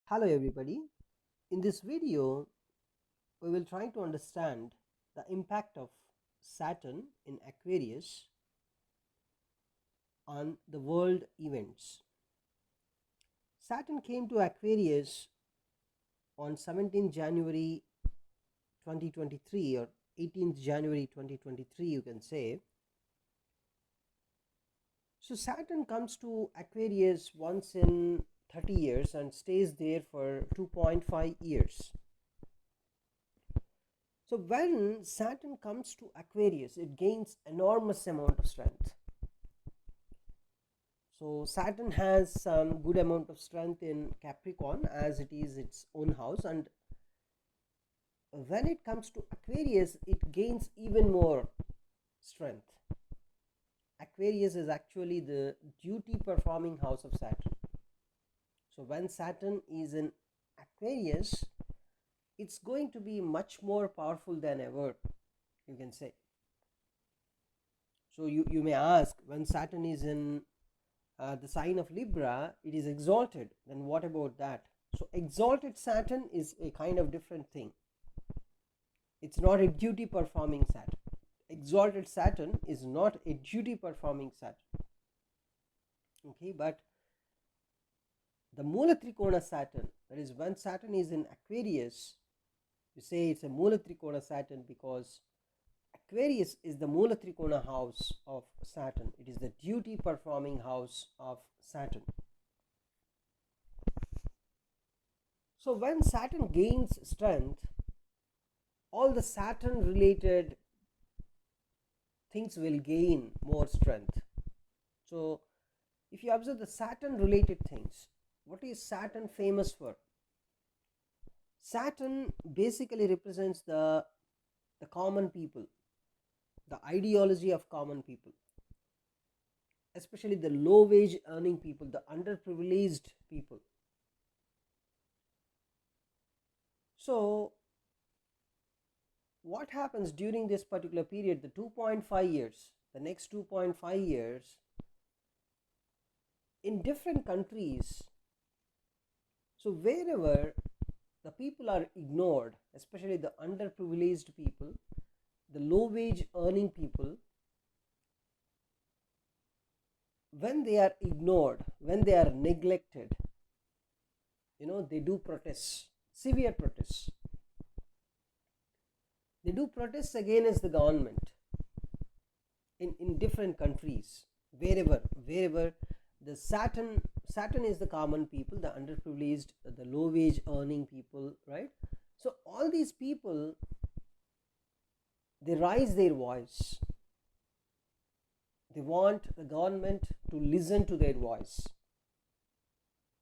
Hello everybody. In this video, we will try to understand the impact of Saturn in Aquarius on the world events. Saturn came to Aquarius on 17th January 2023 or 18th January 2023, you can say. So Saturn comes to Aquarius once in 30 years and stays there for 2.5 years. So when Saturn comes to Aquarius, it gains enormous amount of strength. So Saturn has some good amount of strength in Capricorn as it is its own house, and when it comes to Aquarius, it gains even more strength. Aquarius is actually the duty performing house of Saturn. So when Saturn is in Aquarius, it's going to be much more powerful than ever, you can say. So you may ask, when Saturn is in the sign of Libra, it is exalted. Then what about that? So exalted Saturn is a kind of different thing. It's not a duty performing Saturn. Exalted Saturn is not a duty performing Saturn. Okay, but the Mula Trikona Saturn, that is when Saturn is in Aquarius, you say it's a Mula Trikona Saturn because Aquarius is the Mula Trikona house of Saturn. It is the duty performing house of Saturn. So when Saturn gains strength, all the Saturn related things will gain more strength. So if you observe the Saturn related things, what is Saturn famous for? Saturn basically represents the common people, the ideology of common people, especially the low wage earning people, the underprivileged people. So what happens during this particular period, the 2.5 years, the next 2.5 years, in different countries, so wherever the people are ignored, especially the underprivileged people, the low wage earning people, when they are ignored, when they are neglected, they do protests, severe protests. They do protests against the government in different countries, wherever the Saturn is the common people, the underprivileged, the low wage earning people, right? So all these people, they raise their voice. They want the government to listen to their voice.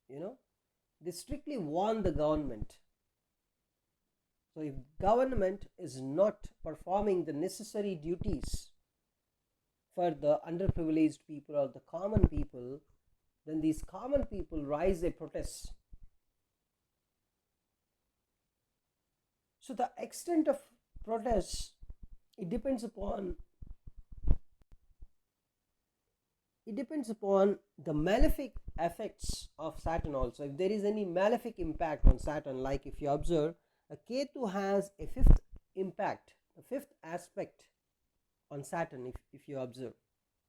They strictly warn the government. So if government is not performing the necessary duties for the underprivileged people or the common people, then these common people rise a protest. So the extent of protests, it depends upon the malefic effects of Saturn also. If there is any malefic impact on Saturn, like if you observe, a Ketu has a fifth impact, a fifth aspect on Saturn, if you observe,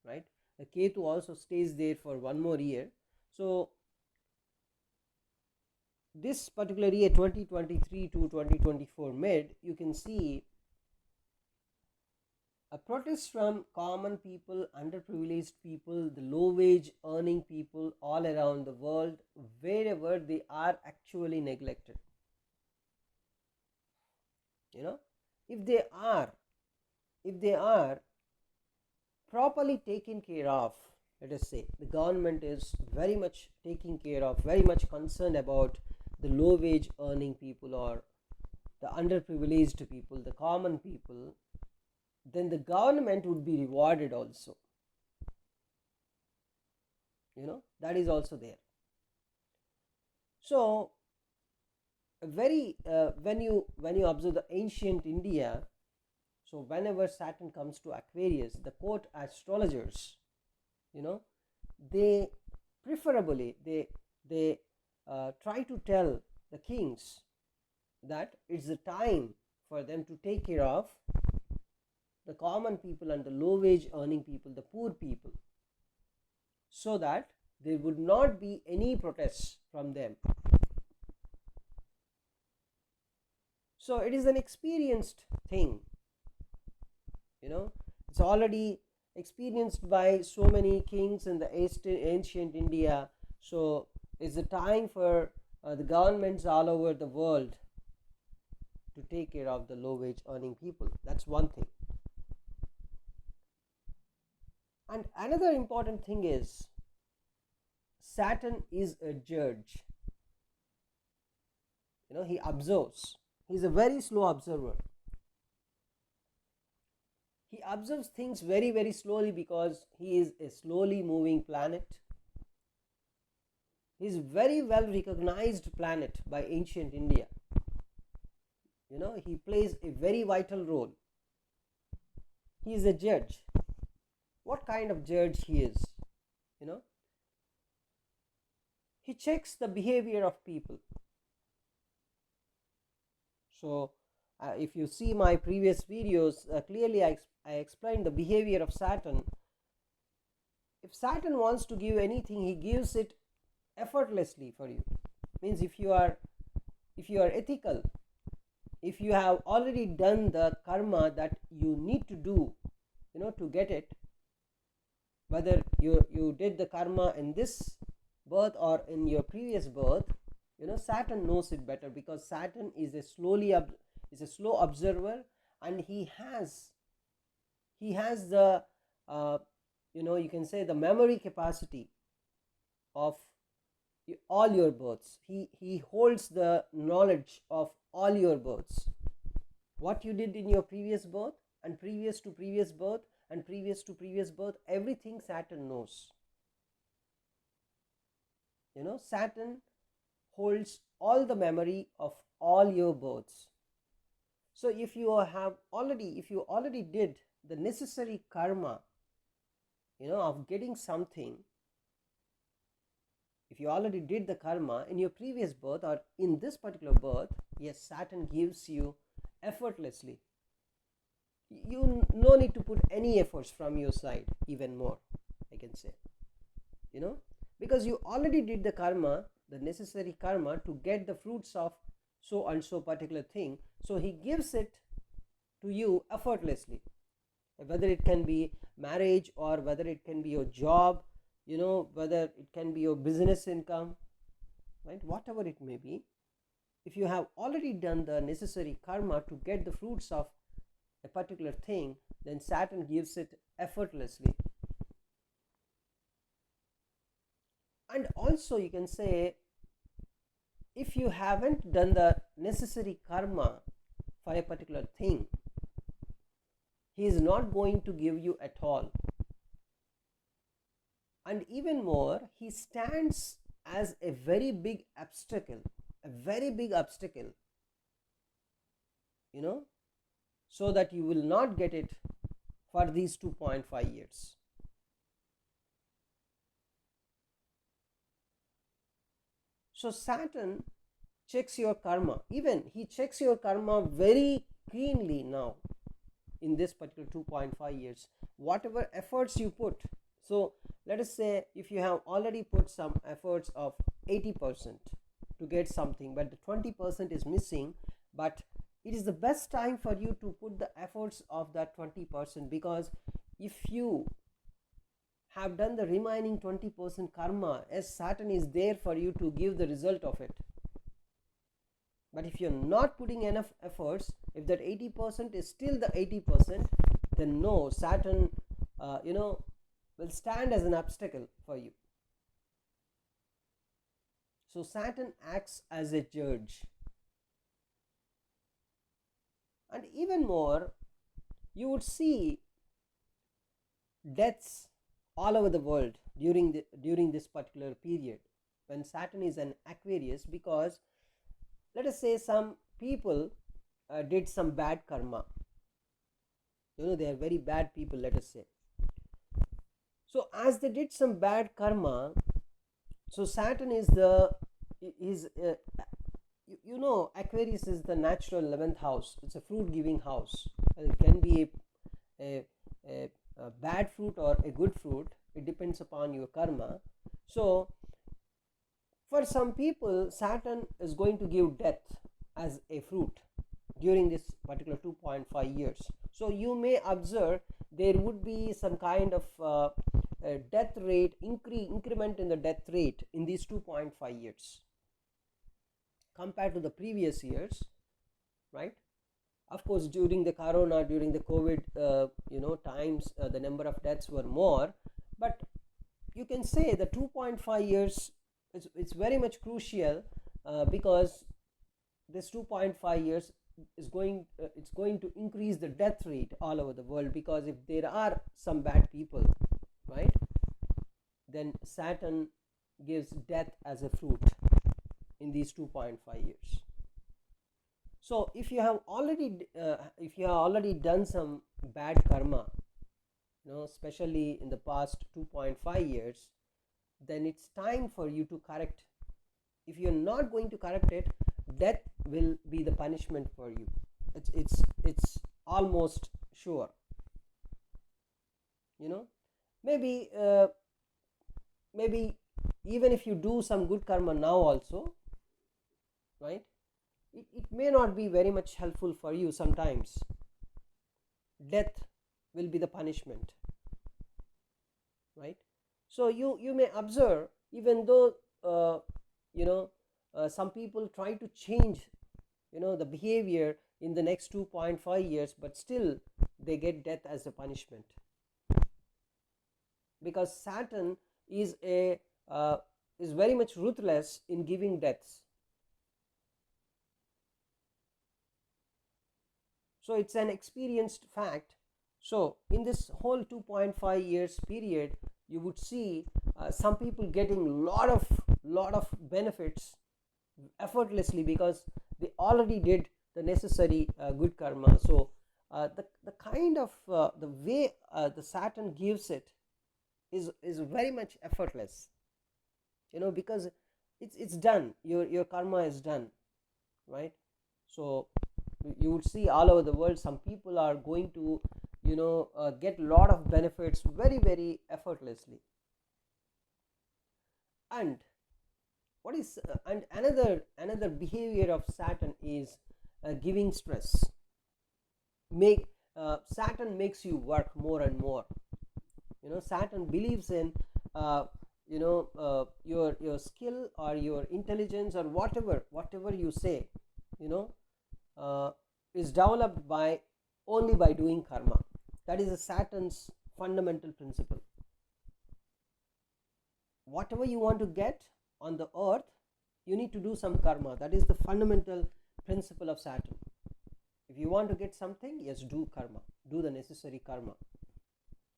right? The Ketu also stays there for one more year. So this particular year, 2023 to 2024 mid, you can see a protest from common people, underprivileged people, the low wage earning people all around the world, wherever they are actually neglected. If they are properly taken care of, let us say the government is very much taking care of, very much concerned about the low wage earning people or the underprivileged people, the common people, then the government would be rewarded also. That is also there. So when you observe the ancient India, so whenever Saturn comes to Aquarius, the court astrologers, they preferably they try to tell the kings that it's the time for them to take care of the common people and the low wage earning people, the poor people, so that there would not be any protests from them. So it is an experienced thing, it's already experienced by so many kings in the ancient India. So it's a time for the governments all over the world to take care of the low wage earning people. That's one thing. And another important thing is Saturn is a judge. He observes. He's a very slow observer. He observes things very, very slowly because he is a slowly moving planet. He is very well recognized planet by ancient India. He plays a very vital role. He is a judge. What kind of judge he is? He checks the behavior of people. So if you see my previous videos, clearly I explained the behavior of Saturn. If Saturn wants to give anything, he gives it effortlessly for you. Means if you are ethical, if you have already done the karma that you need to do, to get it, whether you did the karma in this birth or in your previous birth, Saturn knows it better, because Saturn is a slow observer, and he has the you can say the memory capacity of all your births. He holds the knowledge of all your births, what you did in your previous birth and previous to previous birth and previous to previous birth. Everything Saturn knows. Saturn holds all the memory of all your births. So if you already did the necessary karma, of getting something, if you already did the karma in your previous birth or in this particular birth, yes, Saturn gives you effortlessly. You no need to put any efforts from your side, even more, I can say, because you already did the karma, the necessary karma to get the fruits of so and so particular thing. So he gives it to you effortlessly, whether it can be marriage or whether it can be your job, whether it can be your business income, right? Whatever it may be, if you have already done the necessary karma to get the fruits of a particular thing, then Saturn gives it effortlessly. And also you can say, if you haven't done the necessary karma for a particular thing, he is not going to give you at all. And even more, he stands as a very big obstacle, so that you will not get it for these 2.5 years. So Saturn checks your karma. Even he checks your karma very keenly now in this particular 2.5 years. Whatever efforts you put. So let us say if you have already put some efforts of 80% to get something, but the 20% is missing, but it is the best time for you to put the efforts of that 20%, because if you have done the remaining 20% karma, as Saturn is there for you to give the result of it. But if you're not putting enough efforts, if that 80% is still the 80%, then no, Saturn will stand as an obstacle for you. So Saturn acts as a judge. And even more, you would see deaths all over the world during this particular period when Saturn is an Aquarius, because let us say some people did some bad karma. They are very bad people, let us say. So as they did some bad karma, so Saturn is the is you know, Aquarius is the natural 11th house. It's a fruit giving house. It can be a, a, a bad fruit or a good fruit. It depends upon your karma. So for some people, Saturn is going to give death as a fruit during this particular 2.5 years. So you may observe there would be some kind of death rate increment in the death rate in these 2.5 years compared to the previous years, right? Of course, during the corona, during the COVID times, the number of deaths were more, but you can say the 2.5 years it's very much crucial, because this 2.5 years is going it's going to increase the death rate all over the world, because if there are some bad people, right, then Saturn gives death as a fruit in these 2.5 years. So if you have already done some bad karma, especially in the past 2.5 years, then it's time for you to correct. If you're not going to correct it, death will be the punishment for you. It's almost sure. Maybe maybe even if you do some good karma now also, right, it may not be very much helpful for you. Sometimes death will be the punishment, right? So you may observe, even though some people try to change the behavior in the next 2.5 years, but still they get death as a punishment, because Saturn is very much ruthless in giving deaths. So it's an experienced fact. So in this whole 2.5 years period, you would see some people getting lot of benefits effortlessly, because they already did the necessary good karma. So the kind of the way the Saturn gives it is very much effortless, because it's done. Your karma is done, right? So you would see all over the world, some people are going to get a lot of benefits very, very effortlessly. And what is and another behavior of Saturn is giving stress. Saturn makes you work more and more. Saturn believes in your skill or your intelligence or whatever you say, is developed by only by doing karma. That is a Saturn's fundamental principle. Whatever you want to get on the earth, you need to do some karma. That is the fundamental principle of Saturn. If you want to get something, yes, do karma, do the necessary karma.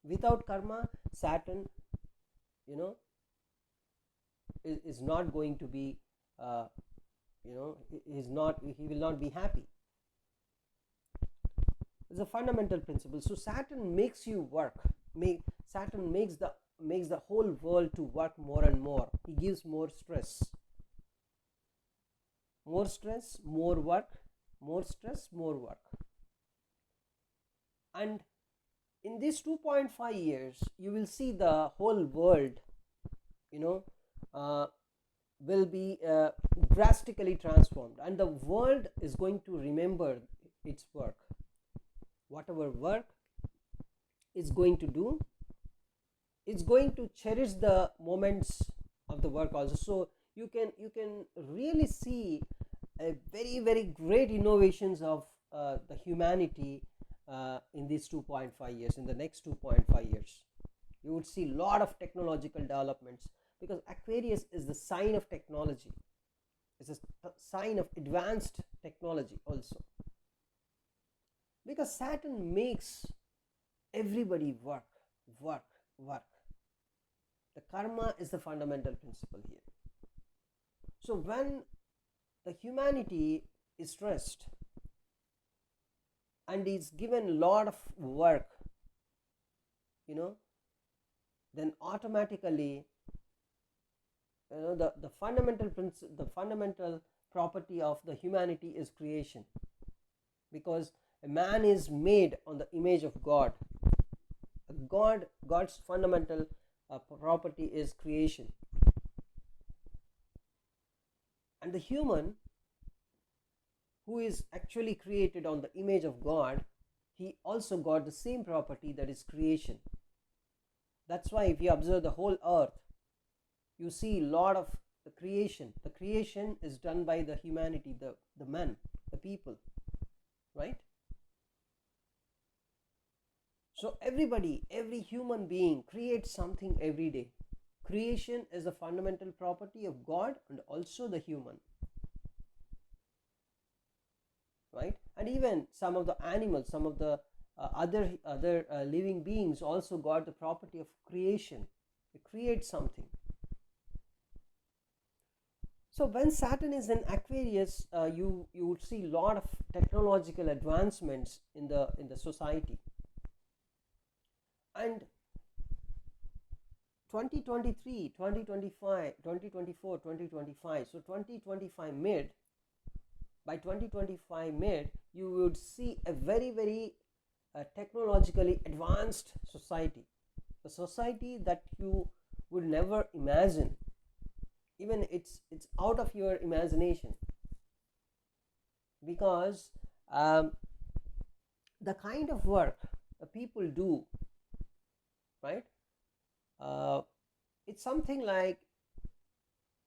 Without karma, Saturn is not going to be he will not be happy. It's a fundamental principle. So Saturn makes you work. Saturn makes the whole world to work more and more. He gives more stress, more work, more stress, more work. And in these 2.5 years, you will see the whole world will be drastically transformed, and the world is going to remember its work. Whatever work it's going to do, it's going to cherish the moments of the work also. So you can really see a very, very great innovations of the humanity in these 2.5 years. In the next 2.5 years, you would see a lot of technological developments, because Aquarius is the sign of technology. It's a sign of advanced technology also, because Saturn makes everybody work. The karma is the fundamental principle here. So when the humanity is stressed and is given a lot of work, then automatically the fundamental the fundamental property of the humanity is creation, because a man is made on the image of God. God's fundamental property is creation, and the human, who is actually created on the image of God, he also got the same property, that is creation. That's why if you observe the whole earth, you see a lot of the creation. The creation is done by the humanity, the men, the people, right? So everybody, every human being creates something every day. Creation is a fundamental property of God and also the human, right? And even some of the animals, some of the other living beings also got the property of creation. They create something. So when Saturn is in Aquarius, you would see a lot of technological advancements in the society. And 2023, 2025, 2024, 2025, so 2025 mid, by 2025 mid, you would see a very technologically advanced society, a society that you would never imagine. Even it's out of your imagination, because the kind of work the people do, right? It's something like,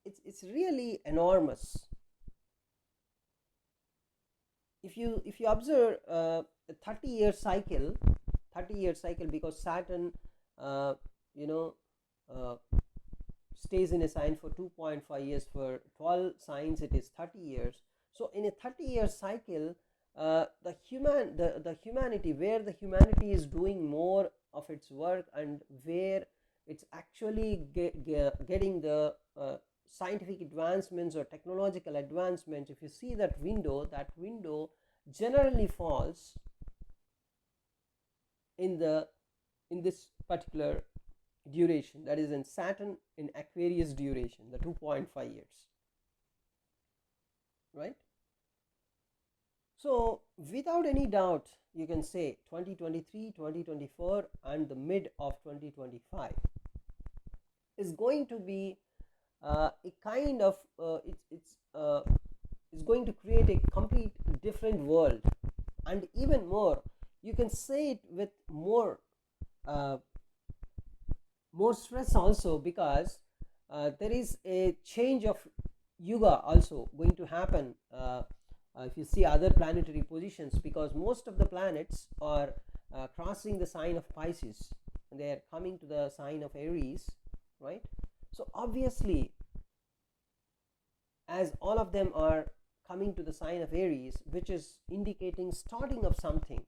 it's really enormous. If you observe a 30-year cycle, because Saturn uh, you know uh, stays in a sign for 2.5 years. For 12 signs it is 30 years. So in a 30-year cycle, the humanity, where the humanity is doing more of its work and where it's actually getting the scientific advancements or technological advancements, if you see that window generally falls in this particular duration, that is in Saturn in Aquarius duration, the 2.5 years, right? So without any doubt, you can say 2023, 2024 and the mid of 2025 is going to be a kind of it's going to create a complete different world. And even more, you can say it with more stress also, because there is a change of yuga also going to happen. If you see other planetary positions, because most of the planets are crossing the sign of Pisces and they are coming to the sign of Aries, right? So obviously, as all of them are coming to the sign of Aries, which is indicating starting of something,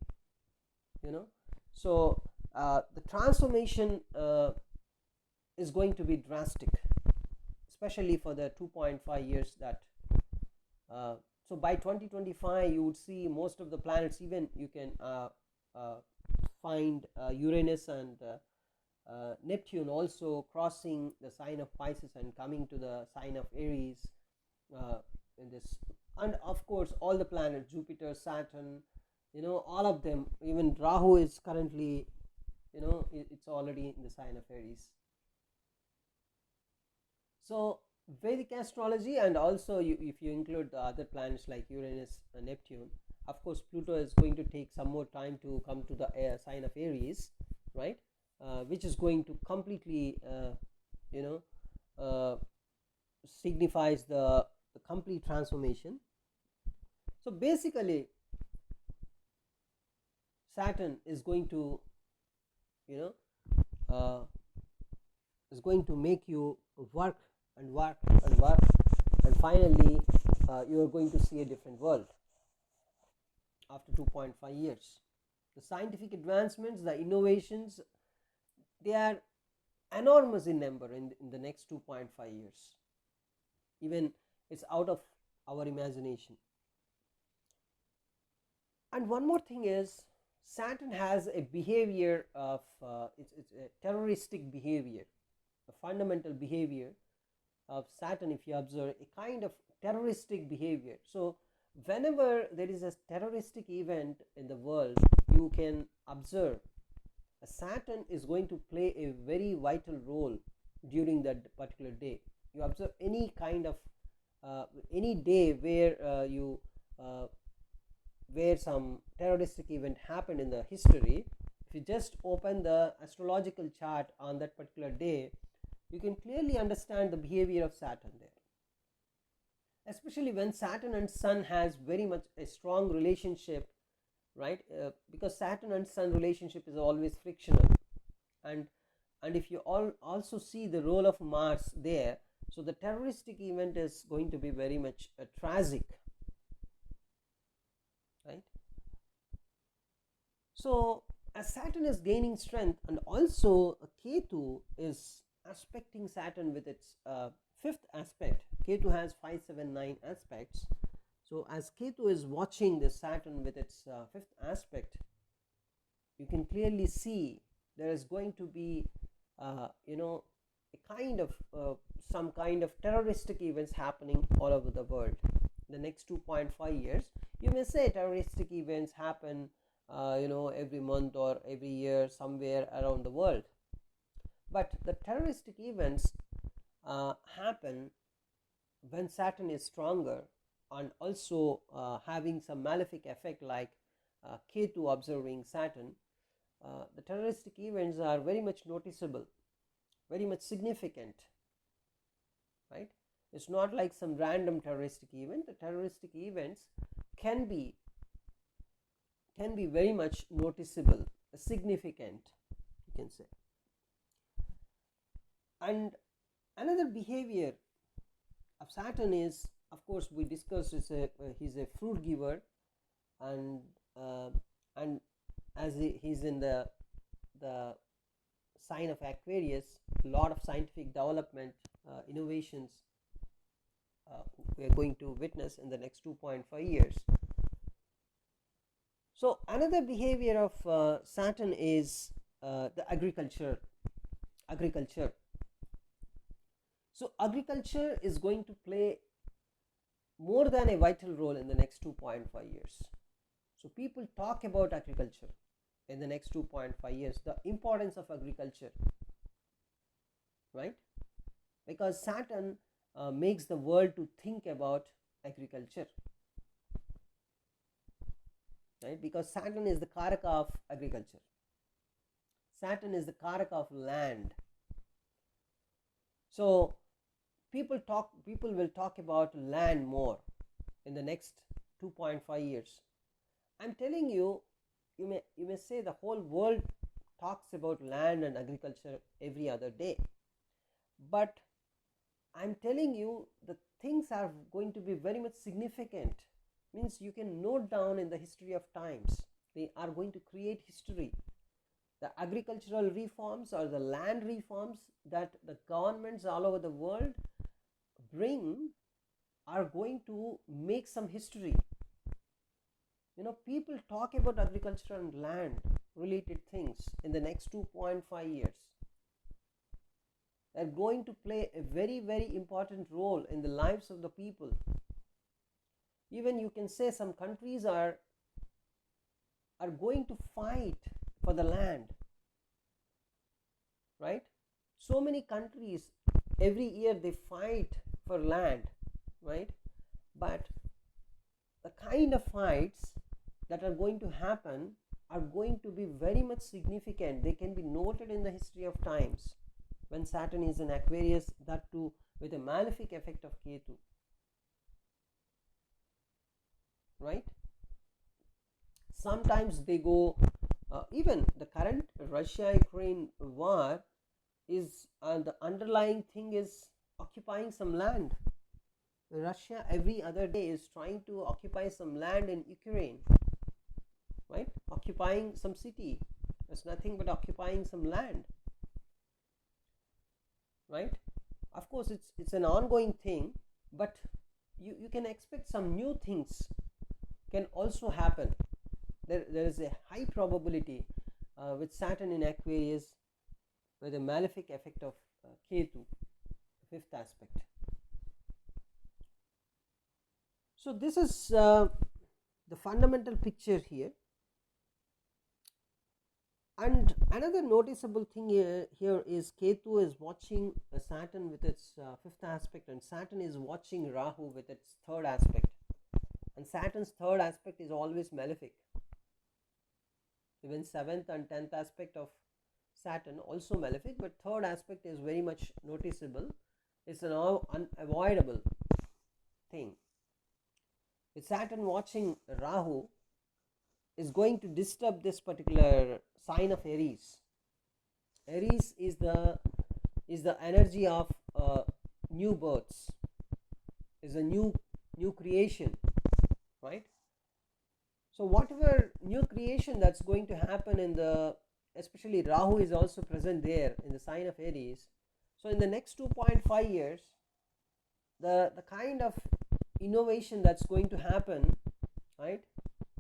so the transformation is going to be drastic, especially for the 2.5 years. That so by 2025 you would see most of the planets, even you can find Uranus and Neptune also crossing the sign of Pisces and coming to the sign of Aries in this. And of course all the planets, Jupiter, Saturn, all of them, even Rahu is currently, it's already in the sign of Aries. So Vedic astrology, and also if you include the other planets like Uranus and Neptune, of course Pluto is going to take some more time to come to the sign of Aries, right? Which is going to completely signifies the complete transformation. So basically Saturn is going to is going to make you work and work and work, and finally you are going to see a different world after 2.5 years. The scientific advancements, the innovations, they are enormous in number in the next 2.5 years. Even it's out of our imagination. And one more thing is, Saturn has a behavior of it's a terroristic behavior, a fundamental behavior, of Saturn, if you observe, a kind of terroristic behavior. So whenever there is a terroristic event in the world, you can observe Saturn is going to play a very vital role during that particular day. You observe any kind of any day uh, where some terroristic event happened in the history. If you just open the astrological chart on that particular day, you can clearly understand the behavior of Saturn there, especially when Saturn and Sun has very much a strong relationship, right? Because Saturn and Sun relationship is always frictional, and if you also see the role of Mars there, so the terroristic event is going to be very much tragic, right? So as Saturn is gaining strength, and also Ketu is aspecting Saturn with its fifth aspect. Ketu has 5, 7, 9 aspects. So as Ketu is watching this Saturn with its fifth aspect, you can clearly see there is going to be a kind of some kind of terroristic events happening all over the world. The next 2.5 years, you may say terroristic events happen every month or every year somewhere around the world, but the terroristic events happen when Saturn is stronger, and also having some malefic effect like Ketu observing Saturn. The terroristic events are very much noticeable, very much significant, right? It's not like some random terroristic event. The terroristic events can be very much noticeable, significant, you can say. And another behavior of Saturn is, of course, we discussed, he's a fruit giver, and as he's in the sign of Aquarius, a lot of scientific development, innovations we are going to witness in the next 2.5 years. So another behavior of Saturn is the agriculture. So agriculture is going to play more than a vital role in the next 2.5 years. So people talk about agriculture in the next 2.5 years, the importance of agriculture, right? Because Saturn makes the world to think about agriculture, right? Because Saturn is the karaka of agriculture. Saturn is the karaka of land. So people will talk about land more in the next 2.5 years. I'm telling you, you may say the whole world talks about land and agriculture every other day, but I'm telling you the things are going to be very much significant. Means you can note down in the history of times. They are going to create history. The agricultural reforms or the land reforms that the governments all over the world bring are going to make some history. People talk about agriculture and land related things in the next 2.5 years. They're going to play a very, very important role in the lives of the people. Even you can say some countries are going to fight for the land, right? So many countries every year they fight for land, right? But the kind of fights that are going to happen are going to be very much significant. They can be noted in the history of times when Saturn is in Aquarius, that too with a malefic effect of Ketu, right? Sometimes they go, even the current Russia-Ukraine war is the underlying thing is occupying some land. Russia every other day is trying to occupy some land in Ukraine, right? Occupying some city. It's nothing but occupying some land, right? Of course, it's an ongoing thing, but you can expect some new things can also happen. There is a high probability with Saturn in Aquarius with a malefic effect of Ketu, fifth aspect. So this is the fundamental picture here. And another noticeable thing here is Ketu is watching Saturn with its fifth aspect, and Saturn is watching Rahu with its third aspect. And Saturn's third aspect is always malefic. Even seventh and 10th aspect of Saturn also malefic, but third aspect is very much noticeable. It's an unavoidable thing. With Saturn watching Rahu is going to disturb this particular sign of Aries. Aries is the energy of new births, is a new creation, right? So whatever new creation that's going to happen in the, especially Rahu is also present there in the sign of Aries. So in the next 2.5 years, the kind of innovation that's going to happen, right?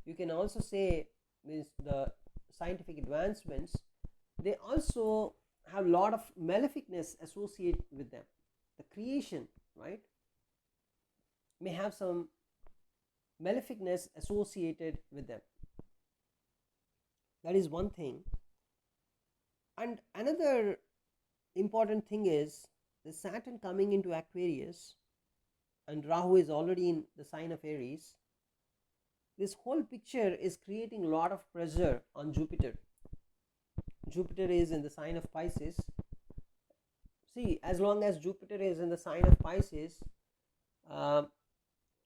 You can also say is the scientific advancements, they also have a lot of maleficness associated with them. The creation, right, may have some maleficness associated with them. That is one thing. And another important thing is the Saturn coming into Aquarius, and Rahu is already in the sign of Aries. This whole picture is creating a lot of pressure on Jupiter. Jupiter is in the sign of Pisces. See, as long as Jupiter is in the sign of Pisces,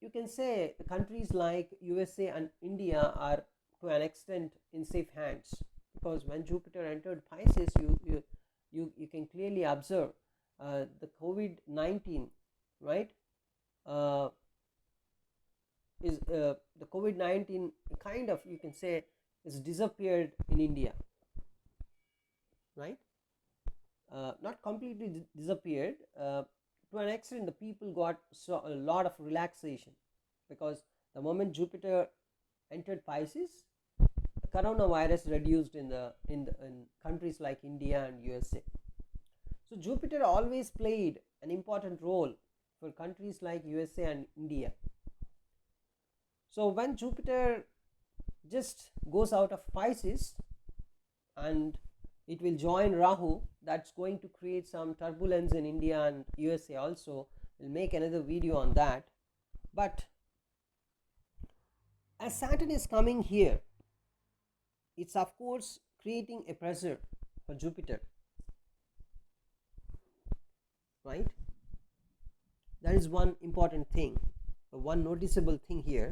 you can say countries like USA and India are to an extent in safe hands, because when Jupiter entered Pisces, you can clearly observe the COVID-19, right? Is the COVID-19 kind of, you can say, is disappeared in India, right? Not completely disappeared. To an extent, the people got a lot of relaxation, because the moment Jupiter entered Pisces, the coronavirus reduced in countries like India and USA. So Jupiter always played an important role for countries like USA and India. So when Jupiter just goes out of Pisces and it will join Rahu, that's going to create some turbulence in India and USA also. We'll make another video on that. But as Saturn is coming here, it's of course creating a pressure for Jupiter, right? That is one important thing, one noticeable thing here,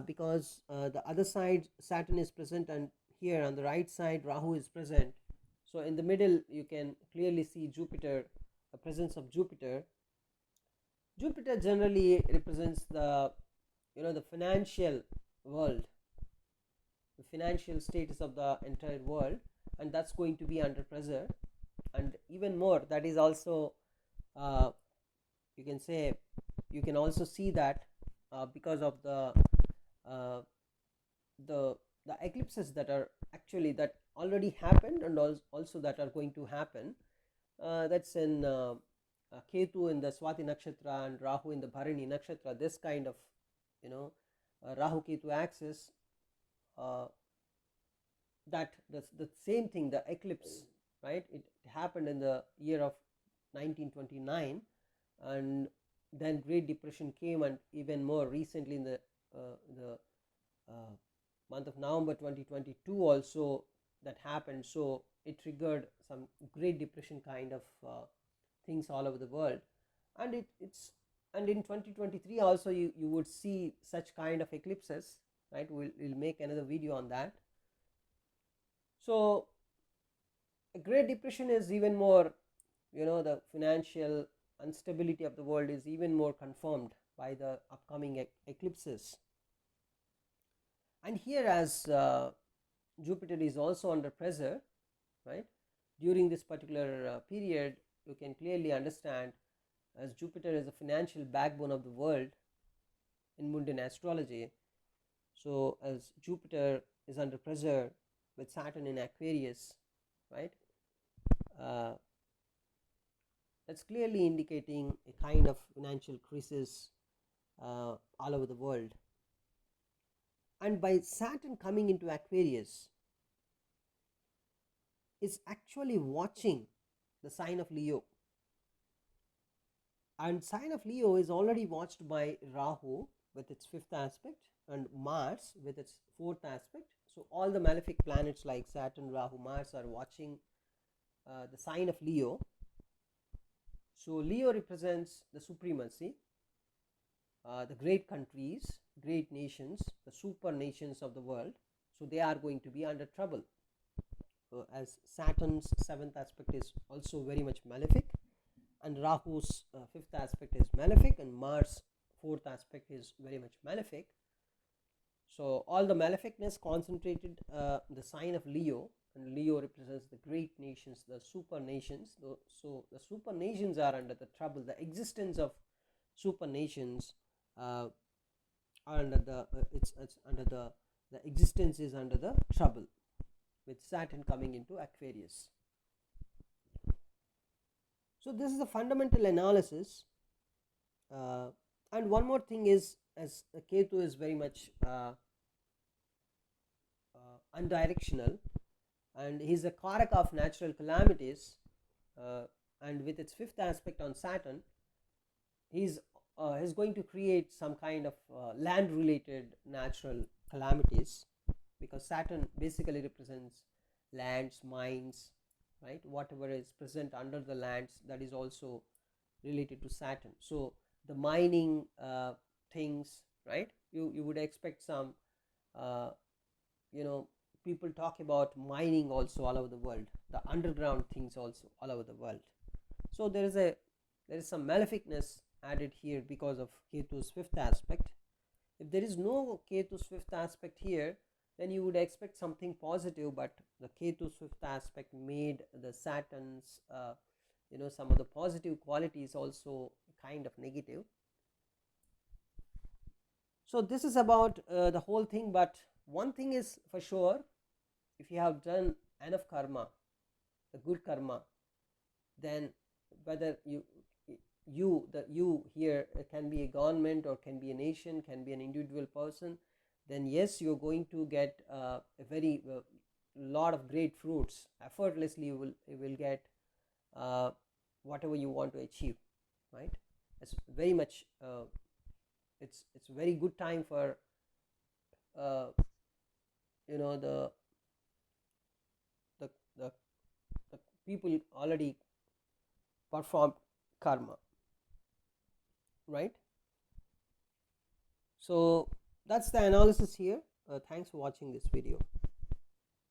because the other side Saturn is present, and here on the right side Rahu is present. So in the middle you can clearly see Jupiter, the presence of Jupiter. Jupiter generally represents the financial world, the financial status of the entire world, and that's going to be under pressure. And even more, that is also you can say, you can also see that because of the eclipses that are actually, that already happened, and also that are going to happen. That's in Ketu in the Swati nakshatra and Rahu in the Bharani nakshatra. This kind of Rahu Ketu axis, that the same thing, the eclipse, right? It happened in the year of 1929, and then Great Depression came, and even more recently in the month of November 2022 also that happened. So it triggered some Great Depression kind of things all over the world, and in 2023 also you would see such kind of eclipses, right? We'll make another video on that. So a Great Depression is even more, the financial instability of the world is even more confirmed by the upcoming eclipses. And here, as Jupiter is also under pressure, right, during this particular period, you can clearly understand, as Jupiter is the financial backbone of the world in mundane astrology. So as Jupiter is under pressure with Saturn in Aquarius, right, that's clearly indicating a kind of financial crisis all over the world. And by Saturn coming into Aquarius, is actually watching the sign of Leo, and sign of Leo is already watched by Rahu with its fifth aspect and Mars with its fourth aspect. So all the malefic planets like Saturn, Rahu, Mars are watching the sign of Leo. So Leo represents the supremacy, the great countries, great nations, the super nations of the world. So they are going to be under trouble, as Saturn's seventh aspect is also very much malefic, and Rahu's fifth aspect is malefic, and Mars fourth aspect is very much malefic. So all the maleficness concentrated the sign of Leo, and Leo represents the great nations, the super nations. So the super nations are under the trouble. The existence of super nations are under the it's under the existence is under the trouble, with Saturn coming into Aquarius. So this is the fundamental analysis. And one more thing is, as Ketu is very much undirectional, and he is a Karaka of natural calamities, and with its fifth aspect on Saturn, he's going to create some kind of land related natural calamities, because Saturn basically represents lands, mines, right? Whatever is present under the lands, that is also related to Saturn. So the mining things, right? You would expect some people talk about mining also all over the world, the underground things also all over the world. So there is some maleficness added here because of Ketu's fifth aspect. If there is no Ketu's fifth aspect here, then you would expect something positive, but the Ketu's fifth aspect made the Saturn's some of the positive qualities also kind of negative. So this is about the whole thing, but one thing is for sure, if you have done enough karma, the good karma, then whether you here can be a government or can be a nation, can be an individual person, then yes, you're going to get a very lot of great fruits. Effortlessly you will get whatever you want to achieve, right? It's very much it's a very good time for the people already performed karma, right? So that's the analysis here. Thanks for watching this video.